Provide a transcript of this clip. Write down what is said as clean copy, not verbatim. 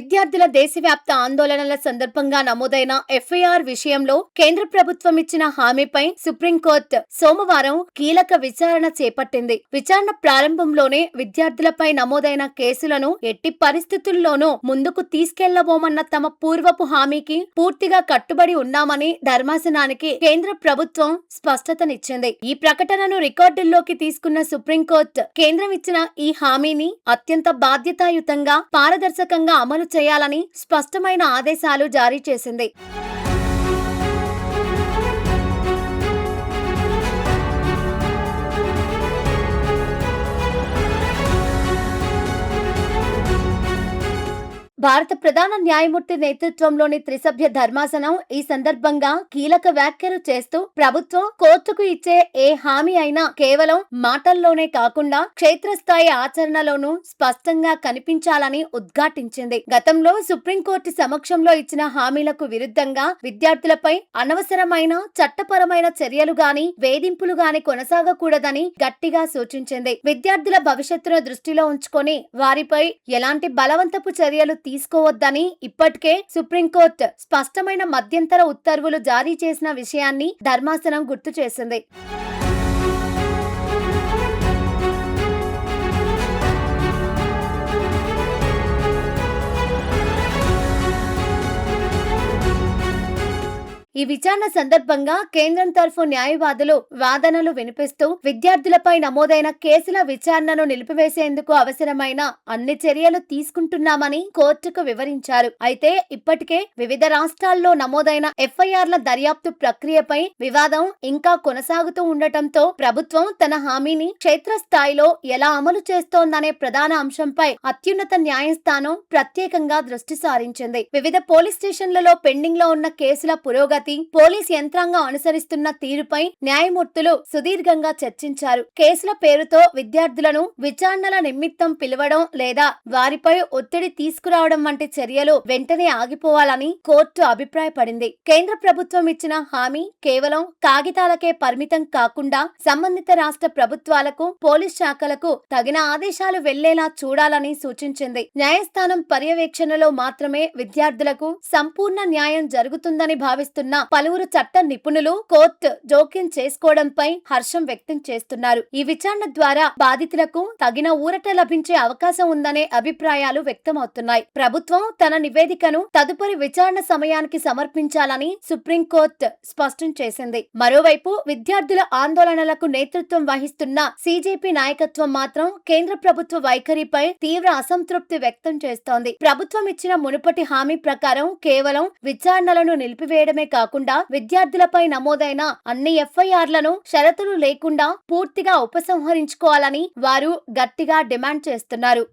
విద్యార్థుల దేశవ్యాప్త ఆందోళనల సందర్భంగా నమోదైన ఎఫ్ఐఆర్ విషయంలో కేంద్ర ప్రభుత్వం ఇచ్చిన హామీపై సుప్రీంకోర్టు సోమవారం కీలక విచారణ చేపట్టింది. విచారణ ప్రారంభంలోనే విద్యార్థులపై నమోదైన కేసులను ఎట్టి పరిస్థితుల్లోనూ ముందుకు తీసుకెళ్లబోమన్న తమ పూర్వపు హామీకి పూర్తిగా కట్టుబడి ఉన్నామని ధర్మాసనానికి కేంద్ర ప్రభుత్వం స్పష్టతనిచ్చింది. ఈ ప్రకటనను రికార్డుల్లోకి తీసుకున్న సుప్రీంకోర్టు కేంద్రం ఇచ్చిన ఈ హామీని అత్యంత బాధ్యతాయుతంగా పారదర్శకంగా అమలు చేయాలని స్పష్టమైన ఆదేశాలు జారీ చేసింది. భారత ప్రధాన న్యాయమూర్తి నేతృత్వంలోని త్రిసభ్య ధర్మాసనం ఈ సందర్భంగా కీలక వ్యాఖ్యలు చేస్తూ ప్రభుత్వం కోర్టుకు ఇచ్చే ఏ హామీ అయినా కేవలం మాటల్లోనే కాకుండా క్షేత్రస్థాయి ఆచరణలోనూ స్పష్టంగా కనిపించాలని ఉద్ఘాటించింది. గతంలో సుప్రీంకోర్టు సమక్షంలో ఇచ్చిన హామీలకు విరుద్ధంగా విద్యార్థులపై అనవసరమైన చట్టపరమైన చర్యలు గాని వేధింపులు గాని కొనసాగకూడదని గట్టిగా సూచించింది. విద్యార్థుల భవిష్యత్తును దృష్టిలో ఉంచుకొని వారిపై ఎలాంటి బలవంతపు చర్యలు తీసుకోవద్దని ఇప్పటికే సుప్రీంకోర్టు స్పష్టమైన మధ్యంతర ఉత్తర్వులు జారీ చేసిన విషయాన్ని ధర్మాసనం గుర్తు చేసింది. ఈ విచారణ సందర్భంగా కేంద్రం తరఫు న్యాయవాదులు వాదనలు వినిపిస్తూ విద్యార్థులపై నమోదైన కేసుల విచారణను నిలిపివేసేందుకు అవసరమైన అన్ని చర్యలు తీసుకుంటున్నామని కోర్టుకు వివరించారు. అయితే ఇప్పటికే వివిధ రాష్ట్రాల్లో నమోదైన ఎఫ్ఐఆర్ల దర్యాప్తు ప్రక్రియపై వివాదం ఇంకా కొనసాగుతూ ఉండటంతో ప్రభుత్వం తన హామీని క్షేత్రస్థాయిలో ఎలా అమలు చేస్తోందనే ప్రధాన అంశంపై అత్యున్నత న్యాయస్థానం ప్రత్యేకంగా దృష్టి సారించింది. వివిధ పోలీస్ స్టేషన్లలో పెండింగ్ లో ఉన్న కేసుల పురోగతి, పోలీస్ యంత్రాంగం అనుసరిస్తున్న తీరుపై న్యాయమూర్తులు సుదీర్ఘంగా చర్చించారు. కేసుల పేరుతో విద్యార్థులను విచారణల నిమిత్తం పిలవడం లేదా వారిపై ఒత్తిడి తీసుకురావడం వంటి చర్యలు వెంటనే ఆగిపోవాలని కోర్టు అభిప్రాయపడింది. కేంద్ర ప్రభుత్వం ఇచ్చిన హామీ కేవలం కాగితాలకే పరిమితం కాకుండా సంబంధిత రాష్ట్ర ప్రభుత్వాలకు, పోలీస్ శాఖలకు తగిన ఆదేశాలు వెళ్లేలా చూడాలని సూచించింది. న్యాయస్థానం పర్యవేక్షణలో మాత్రమే విద్యార్థులకు సంపూర్ణ న్యాయం జరుగుతుందని భావిస్తున్న పలువురు చట్ట నిపుణులు కోర్టు జోక్యం చేసుకోవడంపై హర్షం వ్యక్తం చేస్తున్నారు. ఈ విచారణ ద్వారా బాధితులకు తగిన ఊరట లభించే అవకాశం ఉందనే అభిప్రాయాలు వ్యక్తమవుతున్నాయి. ప్రభుత్వం తన నివేదికను తదుపరి విచారణ సమయానికి సమర్పించాలని సుప్రీంకోర్టు స్పష్టం చేసింది. మరోవైపు విద్యార్థుల ఆందోళనలకు నేతృత్వం వహిస్తున్న సిజేపీ నాయకత్వం మాత్రం కేంద్ర ప్రభుత్వ వైఖరిపై తీవ్ర అసంతృప్తి వ్యక్తం చేస్తోంది. ప్రభుత్వం ఇచ్చిన మునుపటి హామీ ప్రకారం కేవలం విచారణలను నిలిపివేయడమే కాకుండా విద్యార్థులపై నమోదైన అన్ని ఎఫ్ఐఆర్లను షరతులు లేకుండా పూర్తిగా ఉపసంహరించుకోవాలని వారు గట్టిగా డిమాండ్ చేస్తున్నారు.